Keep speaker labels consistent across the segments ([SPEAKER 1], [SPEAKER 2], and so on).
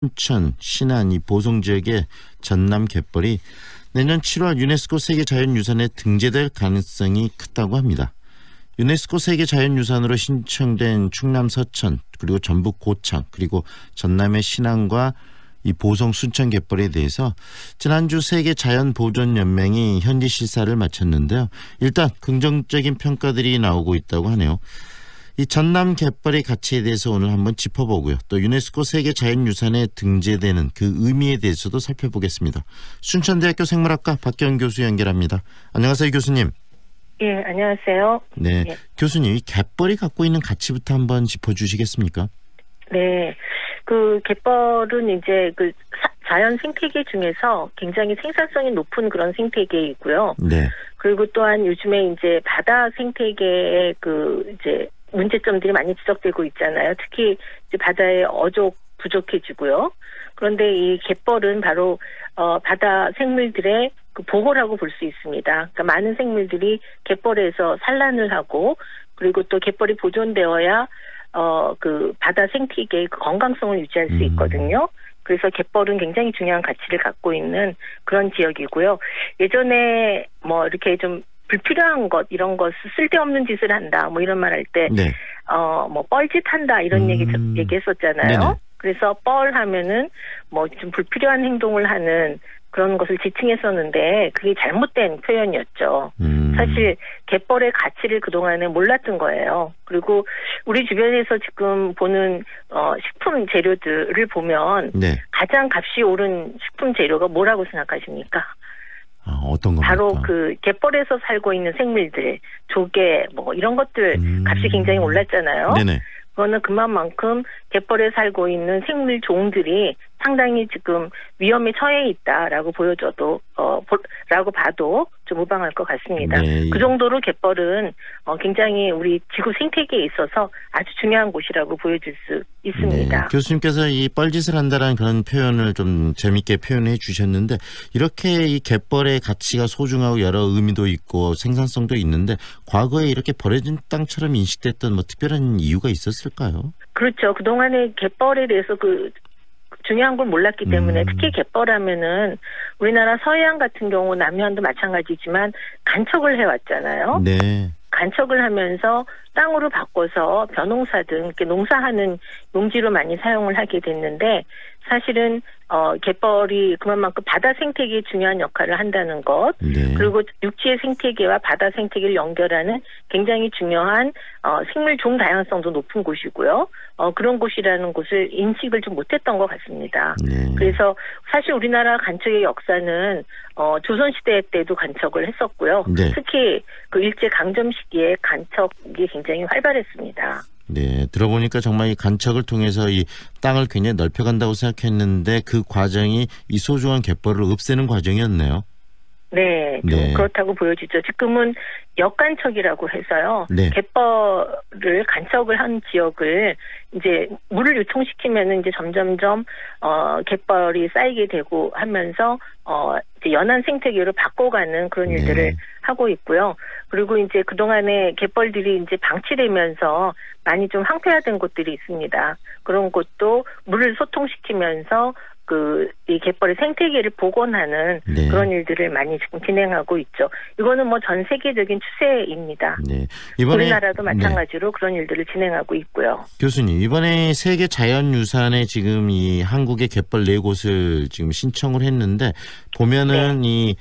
[SPEAKER 1] 순천, 신안 이 보성 지역의 전남 갯벌이 내년 7월 유네스코 세계자연유산에 등재될 가능성이 크다고 합니다. 유네스코 세계자연유산으로 신청된 충남 서천 그리고 전북 고창 그리고 전남의 신안과 이 보성 순천 갯벌에 대해서 지난주 세계자연보존연맹이 현지 실사를 마쳤는데요. 일단 긍정적인 평가들이 나오고 있다고 하네요. 이 전남 갯벌의 가치에 대해서 오늘 한번 짚어보고요. 또 유네스코 세계자연유산에 등재되는 그 의미에 대해서도 살펴보겠습니다. 순천대학교 생물학과 박경 교수 연결합니다. 안녕하세요, 교수님.
[SPEAKER 2] 예, 안녕하세요.
[SPEAKER 1] 네,
[SPEAKER 2] 예.
[SPEAKER 1] 교수님, 이 갯벌이 갖고 있는 가치부터 한번 짚어주시겠습니까?
[SPEAKER 2] 네, 그 갯벌은 이제 그 자연 생태계 중에서 굉장히 생산성이 높은 그런 생태계이고요.
[SPEAKER 1] 네.
[SPEAKER 2] 그리고 또한 요즘에 이제 바다 생태계의 그 이제 문제점들이 많이 지적되고 있잖아요. 특히 이제 바다의 어족 부족해지고요. 그런데 이 갯벌은 바로 바다 생물들의 그 보호라고 볼 수 있습니다. 그러니까 많은 생물들이 갯벌에서 산란을 하고 그리고 또 갯벌이 보존되어야 그 바다 생태계의 그 건강성을 유지할 수 있거든요. 그래서 갯벌은 굉장히 중요한 가치를 갖고 있는 그런 지역이고요. 예전에 뭐 이렇게 좀 불필요한 것 이런 것 쓸데없는 짓을 한다 뭐 이런 말 할 때
[SPEAKER 1] 네.
[SPEAKER 2] 뭐 뻘짓한다 이런 얘기했었잖아요.
[SPEAKER 1] 네네.
[SPEAKER 2] 그래서 뻘 하면은 뭐 좀 불필요한 행동을 하는 그런 것을 지칭했었는데 그게 잘못된 표현이었죠. 사실 갯벌의 가치를 그동안에 몰랐던 거예요. 그리고 우리 주변에서 지금 보는 식품 재료들을 보면
[SPEAKER 1] 네.
[SPEAKER 2] 가장 값이 오른 식품 재료가 뭐라고 생각하십니까?
[SPEAKER 1] 어떤 겁니까?
[SPEAKER 2] 바로 그 갯벌에서 살고 있는 생물들, 조개 뭐 이런 것들 값이 굉장히 올랐잖아요.
[SPEAKER 1] 네네.
[SPEAKER 2] 그거는 그만큼 갯벌에 살고 있는 생물 종들이 상당히 지금 위험에 처해 있다라고 보여줘도 라고 봐도 좀 무방할 것 같습니다.
[SPEAKER 1] 네.
[SPEAKER 2] 그 정도로 갯벌은 굉장히 우리 지구 생태계에 있어서 아주 중요한 곳이라고 보여줄 수 있습니다.
[SPEAKER 1] 네. 교수님께서 이 뻘짓을 한다라는 그런 표현을 좀 재밌게 표현해 주셨는데 이렇게 이 갯벌의 가치가 소중하고 여러 의미도 있고 생산성도 있는데 과거에 이렇게 버려진 땅처럼 인식됐던 뭐 특별한 이유가 있었을까요?
[SPEAKER 2] 그렇죠. 그동안에 갯벌에 대해서 그 중요한 걸 몰랐기 때문에 특히 갯벌하면은 우리나라 서해안 같은 경우 남해안도 마찬가지지만 간척을 해왔잖아요.
[SPEAKER 1] 네.
[SPEAKER 2] 간척을 하면서 땅으로 바꿔서 벼농사 등 이렇게 농사하는 용지로 많이 사용을 하게 됐는데 사실은 갯벌이 그만큼 바다 생태계에 중요한 역할을 한다는 것
[SPEAKER 1] 네.
[SPEAKER 2] 그리고 육지의 생태계와 바다 생태계를 연결하는 굉장히 중요한 생물 종 다양성도 높은 곳이고요. 그런 곳이라는 것을 인식을 좀 못했던 것 같습니다.
[SPEAKER 1] 네.
[SPEAKER 2] 그래서 사실 우리나라 간척의 역사는 조선시대 때도 간척을 했었고요.
[SPEAKER 1] 네.
[SPEAKER 2] 특히 그 일제 강점 시기에 간척이 굉장히 활발했습니다.
[SPEAKER 1] 네, 들어보니까 정말 이 간척을 통해서 이 땅을 굉장히 넓혀간다고 생각했는데 그 과정이 이 소중한 갯벌을 없애는 과정이었네요.
[SPEAKER 2] 네, 좀
[SPEAKER 1] 네.
[SPEAKER 2] 그렇다고 보여지죠. 지금은 역간척이라고 해서요.
[SPEAKER 1] 네.
[SPEAKER 2] 갯벌을 간척을 한 지역을 이제 물을 유통시키면은 이제 점점점 갯벌이 쌓이게 되고 하면서 이제 연안 생태계로 바꿔가는 그런 일들을
[SPEAKER 1] 네.
[SPEAKER 2] 하고 있고요. 그리고 이제 그동안에 갯벌들이 이제 방치되면서 많이 좀 황폐화된 곳들이 있습니다. 그런 곳도 물을 소통시키면서 이 갯벌의 생태계를 복원하는
[SPEAKER 1] 네.
[SPEAKER 2] 그런 일들을 많이 지금 진행하고 있죠. 이거는 뭐 전 세계적인 추세입니다.
[SPEAKER 1] 네. 이번에
[SPEAKER 2] 우리나라도
[SPEAKER 1] 네.
[SPEAKER 2] 마찬가지로 그런 일들을 진행하고 있고요.
[SPEAKER 1] 교수님, 이번에 세계 자연유산에 지금 이 한국의 갯벌 4곳을 지금 신청을 했는데 보면은 이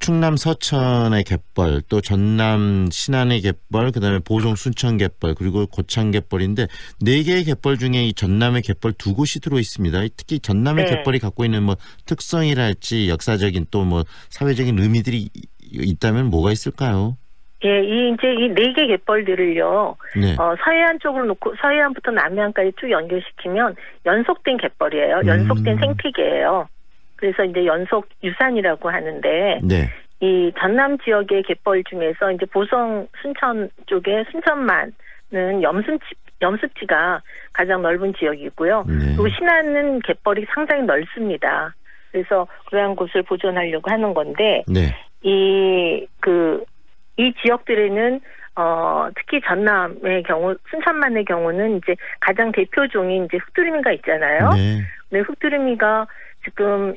[SPEAKER 1] 충남 서천의 갯벌, 또 전남 신안의 갯벌, 그다음에 보성 순천 갯벌, 그리고 고창 갯벌인데 4개의 갯벌 중에 이 전남의 갯벌 2곳이 들어 있습니다. 특히 전남의
[SPEAKER 2] 네.
[SPEAKER 1] 갯벌이 갖고 있는 뭐 특성이랄지 역사적인 또 뭐 사회적인 의미들이 있다면 뭐가 있을까요?
[SPEAKER 2] 예, 이 4개 갯벌들을요,
[SPEAKER 1] 네.
[SPEAKER 2] 서해안 쪽으로 놓고, 서해안부터 남해안까지 쭉 연결시키면 연속된 갯벌이에요. 연속된 생태계예요. 그래서 이제 연속 유산이라고 하는데,
[SPEAKER 1] 네.
[SPEAKER 2] 이 전남 지역의 갯벌 중에서 이제 보성 순천 쪽에 순천만은 염습지가 가장 넓은 지역이고요.
[SPEAKER 1] 네.
[SPEAKER 2] 그리고 신안은 갯벌이 상당히 넓습니다. 그래서 그러한 곳을 보존하려고 하는 건데,
[SPEAKER 1] 네.
[SPEAKER 2] 이 지역들에는 특히 전남의 경우, 순천만의 경우는 이제 가장 대표종인 이제 흑두리미가 있잖아요.
[SPEAKER 1] 네.
[SPEAKER 2] 네, 흑두루미가 지금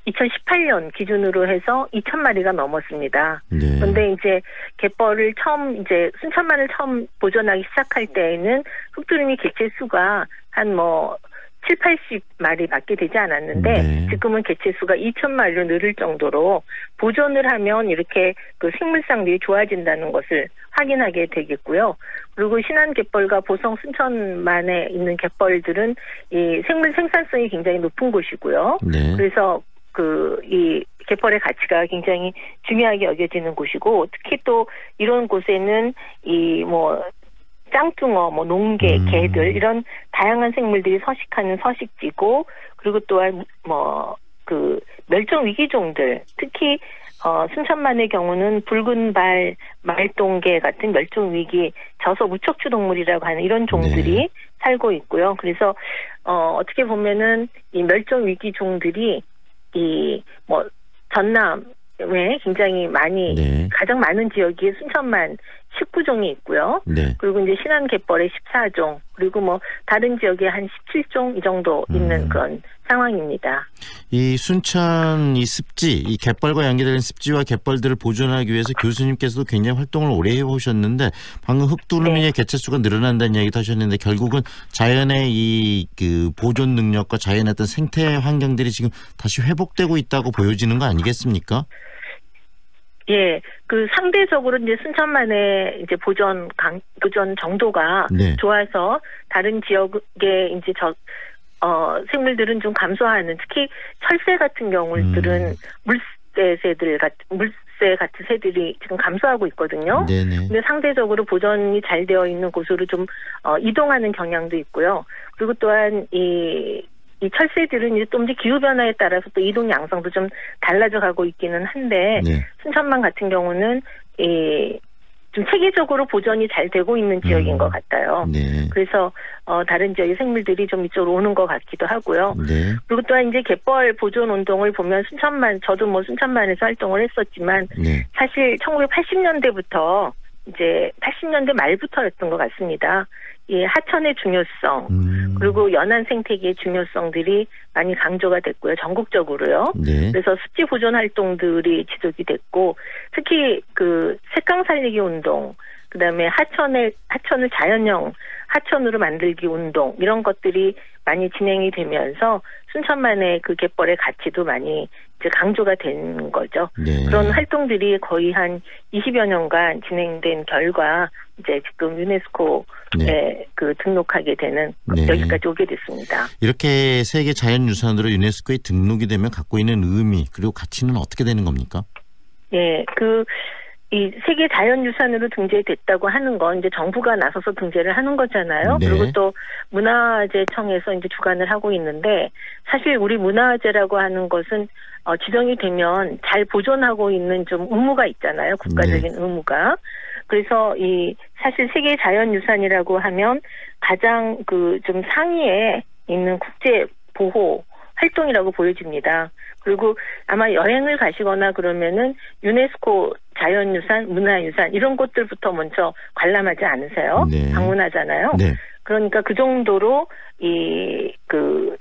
[SPEAKER 2] 2018년 기준으로 해서 2,000마리가 넘었습니다.
[SPEAKER 1] 네.
[SPEAKER 2] 그런데 이제 갯벌을 순천만을 처음 보존하기 시작할 때에는 흑두루미 개체 수가 한 7, 80마리밖에 되지 않았는데
[SPEAKER 1] 네.
[SPEAKER 2] 지금은 개체 수가 2,000마리로 늘을 정도로 보존을 하면 이렇게 그 생물상들이 좋아진다는 것을 확인하게 되겠고요. 그리고 신안갯벌과 보성 순천만에 있는 갯벌들은 이 생물 생산성이 굉장히 높은 곳이고요.
[SPEAKER 1] 네.
[SPEAKER 2] 그래서 이 갯벌의 가치가 굉장히 중요하게 여겨지는 곳이고, 특히 또 이런 곳에는 짱뚱어, 농개, 개들 이런 다양한 생물들이 서식하는 서식지고, 그리고 또한 멸종 위기종들, 특히 순천만의 경우는 붉은발 말똥개 같은 멸종 위기 저서 무척추 동물이라고 하는 이런 종들이
[SPEAKER 1] 네.
[SPEAKER 2] 살고 있고요. 그래서 어떻게 보면은 이 멸종 위기 종들이 전남에 굉장히 많이
[SPEAKER 1] 네.
[SPEAKER 2] 가장 많은 지역이 순천만 19종이 있고요.
[SPEAKER 1] 네.
[SPEAKER 2] 그리고 이제 신안갯벌에 14종, 그리고 다른 지역에 한 17종 이 정도 있는 그런 상황입니다.
[SPEAKER 1] 이 순천 이 습지, 이 갯벌과 연계되는 습지와 갯벌들을 보존하기 위해서 교수님께서도 굉장히 활동을 오래 해오셨는데, 방금 흑두루미의
[SPEAKER 2] 네.
[SPEAKER 1] 개체 수가 늘어난다는 이야기도 하셨는데, 결국은 자연의 그 보존 능력과 자연의 어떤 생태 환경들이 지금 다시 회복되고 있다고 보여지는 거 아니겠습니까?
[SPEAKER 2] 예, 상대적으로 이제 순천만의 이제 보존 정도가
[SPEAKER 1] 네.
[SPEAKER 2] 좋아서 다른 지역의 이제 생물들은 좀 감소하는, 특히 철새 같은 경우들은 물새 같은 새들이 지금 감소하고 있거든요.
[SPEAKER 1] 네네.
[SPEAKER 2] 근데 상대적으로 보존이 잘 되어 있는 곳으로 좀 이동하는 경향도 있고요. 그리고 또한 이 철새들은 이제 또 기후 변화에 따라서 또 이동 양상도 좀 달라져 가고 있기는 한데,
[SPEAKER 1] 네.
[SPEAKER 2] 순천만 같은 경우는 좀 체계적으로 보존이 잘 되고 있는 지역인 것 같아요.
[SPEAKER 1] 네.
[SPEAKER 2] 그래서 다른 지역의 생물들이 좀 이쪽으로 오는 것 같기도 하고요.
[SPEAKER 1] 네.
[SPEAKER 2] 그리고 또한 이제 갯벌 보존 운동을 보면 저도 순천만에서 활동을 했었지만
[SPEAKER 1] 네.
[SPEAKER 2] 사실 1980년대부터 이제 80년대 말부터였던 것 같습니다. 이 하천의 중요성, 그리고 연안 생태계의 중요성들이 많이 강조가 됐고요. 전국적으로요.
[SPEAKER 1] 네.
[SPEAKER 2] 그래서 습지 보존 활동들이 지속이 됐고, 특히 색강 살리기 운동, 그다음에 하천을 자연형 하천으로 만들기 운동, 이런 것들이 많이 진행이 되면서 순천만의 그 갯벌의 가치도 많이 이제 강조가 된 거죠.
[SPEAKER 1] 네.
[SPEAKER 2] 그런 활동들이 거의 한 20여 년간 진행된 결과 이제 지금 유네스코에
[SPEAKER 1] 네.
[SPEAKER 2] 등록하게 되는
[SPEAKER 1] 네.
[SPEAKER 2] 여기까지 오게 됐습니다.
[SPEAKER 1] 이렇게 세계 자연유산으로 유네스코에 등록이 되면 갖고 있는 의미, 그리고 가치는 어떻게 되는 겁니까?
[SPEAKER 2] 예, 이 세계 자연유산으로 등재됐다고 하는 건 이제 정부가 나서서 등재를 하는 거잖아요.
[SPEAKER 1] 네.
[SPEAKER 2] 그리고 또 문화재청에서 이제 주관을 하고 있는데, 사실 우리 문화재라고 하는 것은 지정이 되면 잘 보존하고 있는 좀 의무가 있잖아요. 국가적인
[SPEAKER 1] 네.
[SPEAKER 2] 의무가. 그래서 사실 세계 자연유산이라고 하면 가장 좀 상위에 있는 국제 보호 활동이라고 보여집니다. 그리고 아마 여행을 가시거나 그러면은 유네스코 자연유산, 문화유산 이런 곳들부터 먼저 관람하지 않으세요?
[SPEAKER 1] 네.
[SPEAKER 2] 방문하잖아요.
[SPEAKER 1] 네.
[SPEAKER 2] 그러니까 그 정도로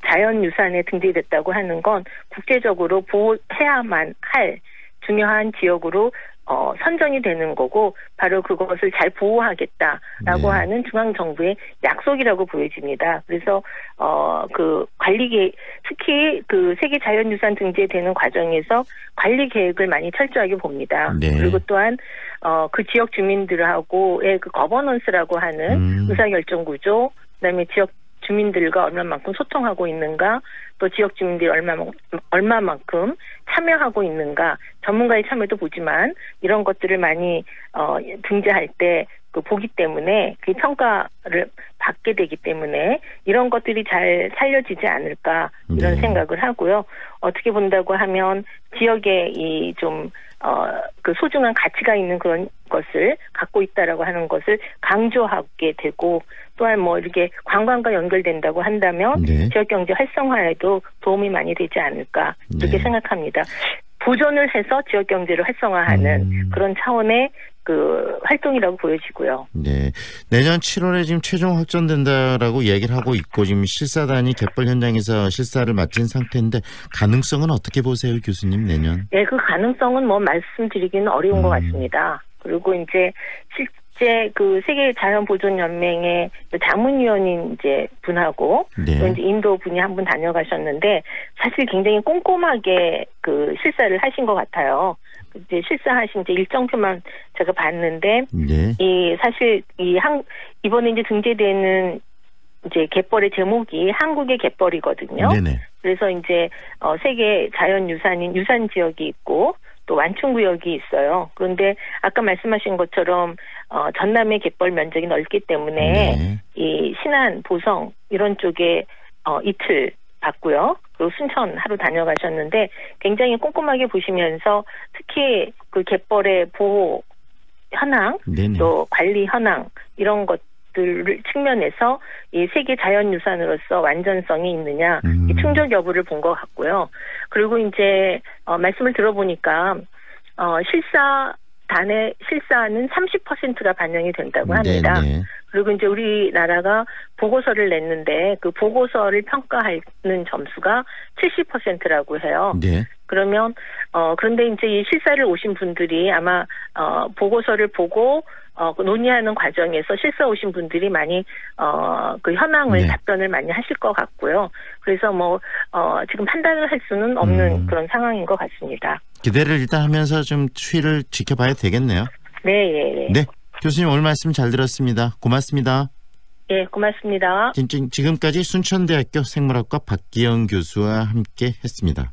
[SPEAKER 2] 자연유산에 등재됐다고 하는 건 국제적으로 보호해야만 할 중요한 지역으로 선정이 되는 거고, 바로 그것을 잘 보호하겠다라고
[SPEAKER 1] 네.
[SPEAKER 2] 하는 중앙정부의 약속이라고 보여집니다. 그래서 특히 세계 자연유산 등재되는 과정에서 관리 계획을 많이 철저하게 봅니다.
[SPEAKER 1] 네.
[SPEAKER 2] 그리고 또한 그 지역 주민들하고의 거버넌스라고 하는 의사결정 구조, 그다음에 지역 주민들과 얼마만큼 소통하고 있는가, 또 지역 주민들이 얼마만큼 참여하고 있는가, 전문가의 참여도 보지만 이런 것들을 많이 등재할 때 보기 때문에 그 평가를 받게 되기 때문에 이런 것들이 잘 살려지지 않을까, 이런
[SPEAKER 1] 네. 생각을
[SPEAKER 2] 하고요. 어떻게 본다고 하면 지역에 소중한 가치가 있는 그런 것을 갖고 있다라고 하는 것을 강조하게 되고, 또한 이렇게 관광과 연결된다고 한다면
[SPEAKER 1] 네.
[SPEAKER 2] 지역 경제 활성화에도 도움이 많이 되지 않을까, 이렇게
[SPEAKER 1] 네.
[SPEAKER 2] 생각합니다. 보존을 해서 지역 경제를 활성화하는 그런 차원의 그 활동이라고 보여지고요.
[SPEAKER 1] 네. 내년 7월에 지금 최종 확정된다라고 얘기를 하고 있고 지금 실사단이 갯벌 현장에서 실사를 마친 상태인데 가능성은 어떻게 보세요, 교수님, 내년?
[SPEAKER 2] 네, 그 가능성은 뭐 말씀드리기는 어려운 것 같습니다. 그리고 이제 실제 그 세계 자연보존연맹의 자문위원인 이제 분하고
[SPEAKER 1] 네.
[SPEAKER 2] 또 이제 인도 분이 한 분 다녀가셨는데 사실 굉장히 꼼꼼하게 그 실사를 하신 것 같아요. 이제 실사하신 이제 일정표만 제가 봤는데
[SPEAKER 1] 네.
[SPEAKER 2] 이 사실 이번에 이제 등재되는 이제 갯벌의 제목이 한국의 갯벌이거든요.
[SPEAKER 1] 네네.
[SPEAKER 2] 그래서 이제 세계 자연유산인 유산 지역이 있고 또 완충구역이 있어요. 그런데 아까 말씀하신 것처럼 전남의 갯벌 면적이 넓기 때문에
[SPEAKER 1] 네.
[SPEAKER 2] 이 신안, 보성 이런 쪽에 이틀 봤고요. 그리고 순천 하루 다녀가셨는데 굉장히 꼼꼼하게 보시면서 특히 그 갯벌의 보호 현황,
[SPEAKER 1] 네네.
[SPEAKER 2] 또 관리 현황 이런 것들 측면에서 이 세계 자연유산으로서 완전성이 있느냐, 이 충족 여부를 본 것 같고요. 그리고 이제 말씀을 들어보니까 실사단의 실사는 30%가 반영이 된다고 합니다.
[SPEAKER 1] 네네.
[SPEAKER 2] 그리고 이제 우리나라가 보고서를 냈는데 그 보고서를 평가하는 점수가 70%라고 해요.
[SPEAKER 1] 네.
[SPEAKER 2] 그러면 그런데 이제 이 실사를 오신 분들이 아마 보고서를 보고 논의하는 과정에서 실사 오신 분들이 많이 그 현황을
[SPEAKER 1] 네.
[SPEAKER 2] 답변을 많이 하실 것 같고요. 그래서 뭐 지금 판단을 할 수는 없는 그런 상황인 것 같습니다.
[SPEAKER 1] 기대를 일단 하면서 좀 추이를 지켜봐야 되겠네요.
[SPEAKER 2] 네, 예, 예.
[SPEAKER 1] 네. 교수님 오늘 말씀 잘 들었습니다. 고맙습니다.
[SPEAKER 2] 예, 고맙습니다.
[SPEAKER 1] 지금까지 순천대학교 생물학과 박기영 교수와 함께 했습니다.